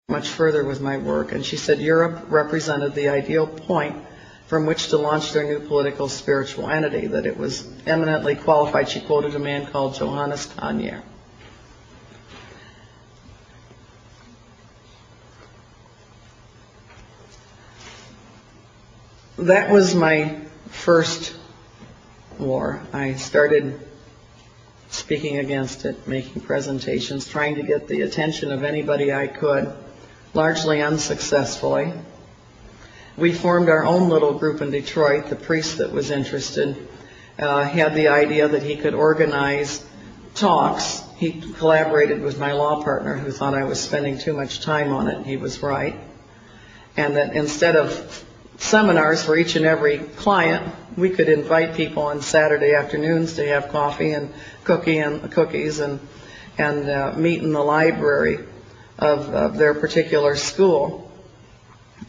much further with my work, and she said Europe represented the ideal point from which to launch their new political spiritual entity, that it was eminently qualified. She quoted a man called Johannes Kanye. That was my first war. I started speaking against it, making presentations, trying to get the attention of anybody I could, largely unsuccessfully. We formed our own little group in Detroit. The priest that was interested had the idea that he could organize talks. He collaborated with my law partner who thought I was spending too much time on it. He was right. And that instead of seminars for each and every client, we could invite people on Saturday afternoons to have coffee and cookies and meet in the library of their particular school.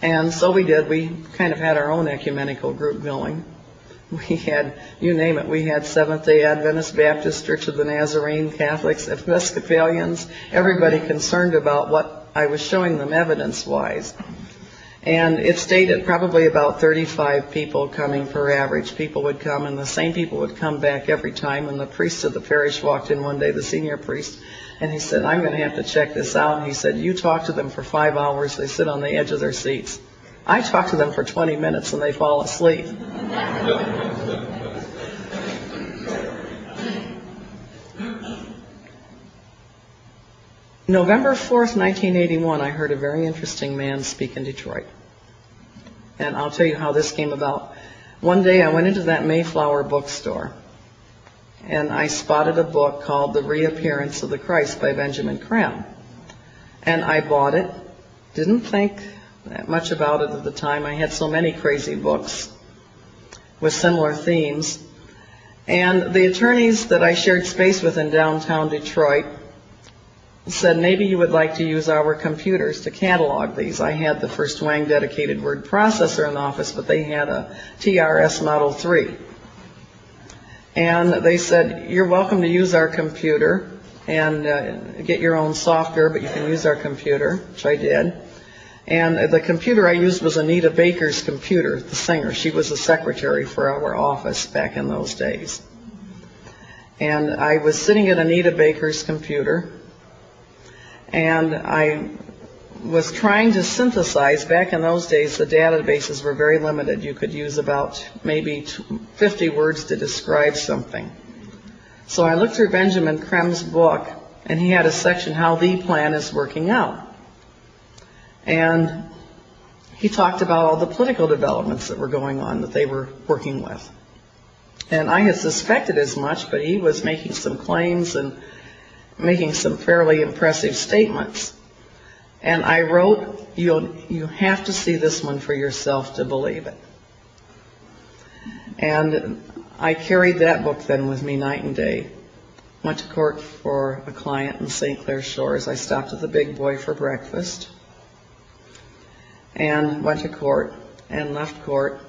And so we did. We kind of had our own ecumenical group going. We had, you name it, we had Seventh-day Adventists, Baptists, Church of the Nazarene, Catholics, Episcopalians, everybody concerned about what I was showing them evidence-wise. And it stayed at probably about 35 people coming per average. People would come, and the same people would come back every time. And the priest of the parish walked in one day, the senior priest, and he said, "I'm going to have to check this out." And he said, "You talk to them for 5 hours, they sit on the edge of their seats. I talk to them for 20 minutes and they fall asleep." November 4th, 1981, I heard a very interesting man speak in Detroit. And I'll tell you how this came about. One day I went into that Mayflower bookstore, and I spotted a book called The Reappearance of the Christ by Benjamin Creme. And I bought it. Didn't think that much about it at the time. I had so many crazy books with similar themes. And the attorneys that I shared space with in downtown Detroit said, "Maybe you would like to use our computers to catalog these." I had the first Wang dedicated word processor in the office, but they had a TRS Model 3. And they said, "You're welcome to use our computer and get your own software, but you can use our computer," which I did. And the computer I used was Anita Baker's computer, the singer. She was a secretary for our office back in those days. And I was sitting at Anita Baker's computer, and I was trying to synthesize. Back in those days, the databases were very limited. You could use about maybe 50 words to describe something. So I looked through Benjamin Creme's book, and he had a section, How the Plan is Working Out. And he talked about all the political developments that were going on that they were working with. And I had suspected as much, but he was making some claims and making some fairly impressive statements. And I wrote, you have to see this one for yourself to believe it. And I carried that book then with me night and day. Went to court for a client in St. Clair Shores. I stopped at the Big Boy for breakfast and went to court and left court,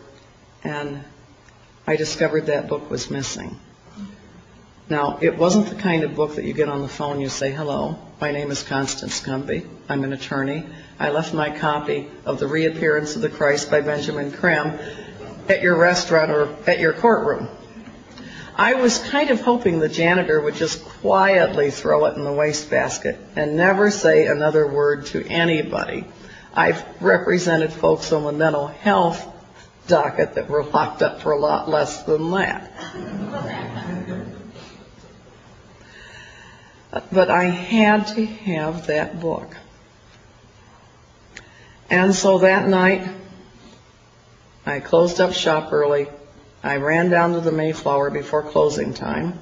and I discovered that book was missing. Now, it wasn't the kind of book that you get on the phone, you say, "Hello, my name is Constance Cumbey. I'm an attorney. I left my copy of The Reappearance of the Christ by Benjamin Creme at your restaurant or at your courtroom." I was kind of hoping the janitor would just quietly throw it in the wastebasket and never say another word to anybody. I've represented folks on the mental health docket that were locked up for a lot less than that. But I had to have that book. And so that night, I closed up shop early. I ran down to the Mayflower before closing time.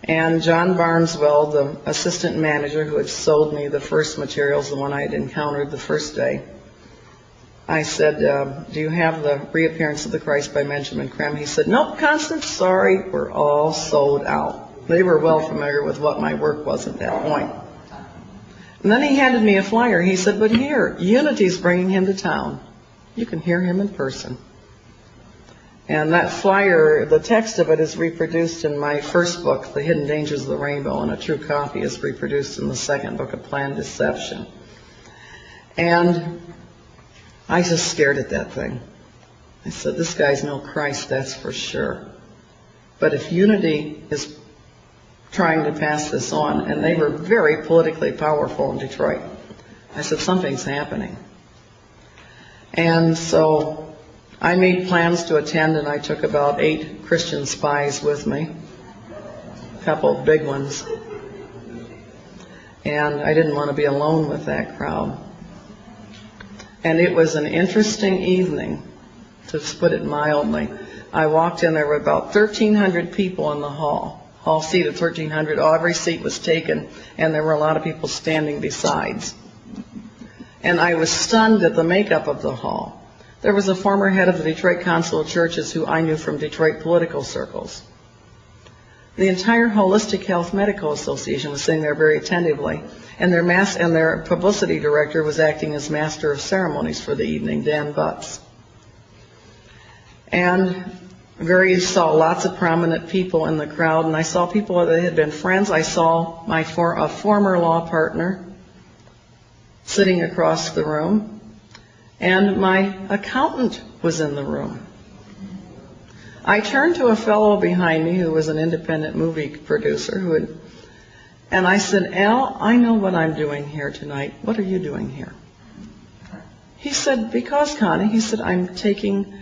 And John Barneswell, the assistant manager who had sold me the first materials, the one I had encountered the first day, I said, "Do you have The Reappearance of the Christ by Benjamin Creme?" He said, "Nope, Constance, sorry, we're all sold out." They were well familiar with what my work was at that point. And then he handed me a flyer. He said, "But here, Unity's bringing him to town. You can hear him in person." And that flyer, the text of it is reproduced in my first book, The Hidden Dangers of the Rainbow, and a true copy is reproduced in the second book of Planned Deception. And I just stared at that thing. I said, this guy's no Christ, that's for sure. But if Unity is trying to pass this on, and they were very politically powerful in Detroit, I said, something's happening. And so I made plans to attend, and I took about 8 Christian spies with me, a couple of big ones. And I didn't want to be alone with that crowd. And it was an interesting evening, to put it mildly. I walked in, there were about 1,300 people in the hall. Hall seat of 1,300, every seat was taken, and there were a lot of people standing besides. And I was stunned at the makeup of the hall. There was a former head of the Detroit Council of Churches who I knew from Detroit political circles. The entire Holistic Health Medical Association was sitting there very attentively, and their publicity director was acting as master of ceremonies for the evening, Dan Butts. And saw lots of prominent people in the crowd, and I saw people that had been friends. I saw a former law partner sitting across the room, and my accountant was in the room. I turned to a fellow behind me who was an independent movie producer and I said, Al, I know what I'm doing here tonight. What are you doing here? He said, because, Connie, he said, I'm taking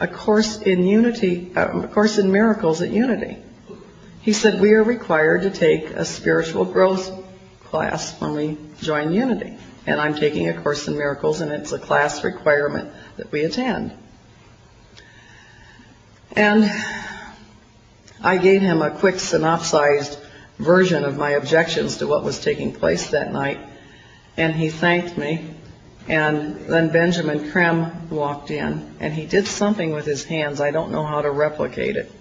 a course in Unity, a course in miracles at Unity. He said, we are required to take a spiritual growth class when we join Unity. And I'm taking a course in miracles, and it's a class requirement that we attend. And I gave him a quick synopsized version of my objections to what was taking place that night, and he thanked me. And then Benjamin Krem walked in, and he did something with his hands. I don't know how to replicate it.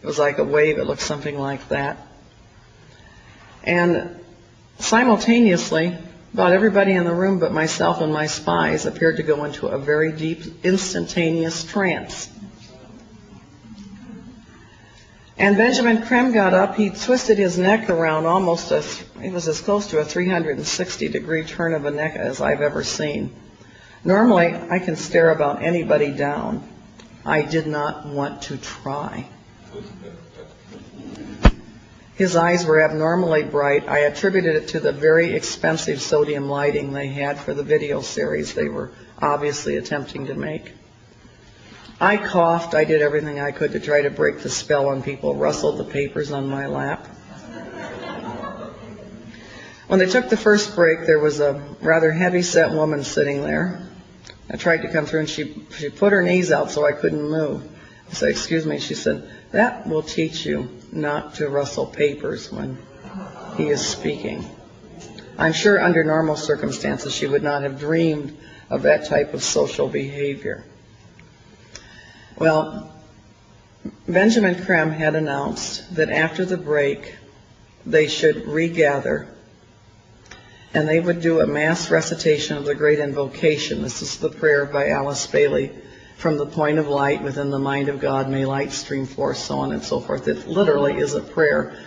It was like a wave. It looked something like that. And simultaneously, about everybody in the room but myself and my spies appeared to go into a very deep, instantaneous trance. And Benjamin Krem got up. He twisted his neck around it was as close to a 360-degree turn of a neck as I've ever seen. Normally, I can stare about anybody down. I did not want to try. His eyes were abnormally bright. I attributed it to the very expensive sodium lighting they had for the video series they were obviously attempting to make. I coughed. I did everything I could to try to break the spell on people, rustled the papers on my lap. When they took the first break, there was a rather heavy-set woman sitting there. I tried to come through, and she put her knees out so I couldn't move. I said, excuse me. She said, that will teach you not to rustle papers when he is speaking. I'm sure under normal circumstances she would not have dreamed of that type of social behavior. Well, Benjamin Krem had announced that after the break they should regather and they would do a mass recitation of the Great Invocation. This is the prayer by Alice Bailey, from the point of light within the mind of God, may light stream forth, so on and so forth. It literally is a prayer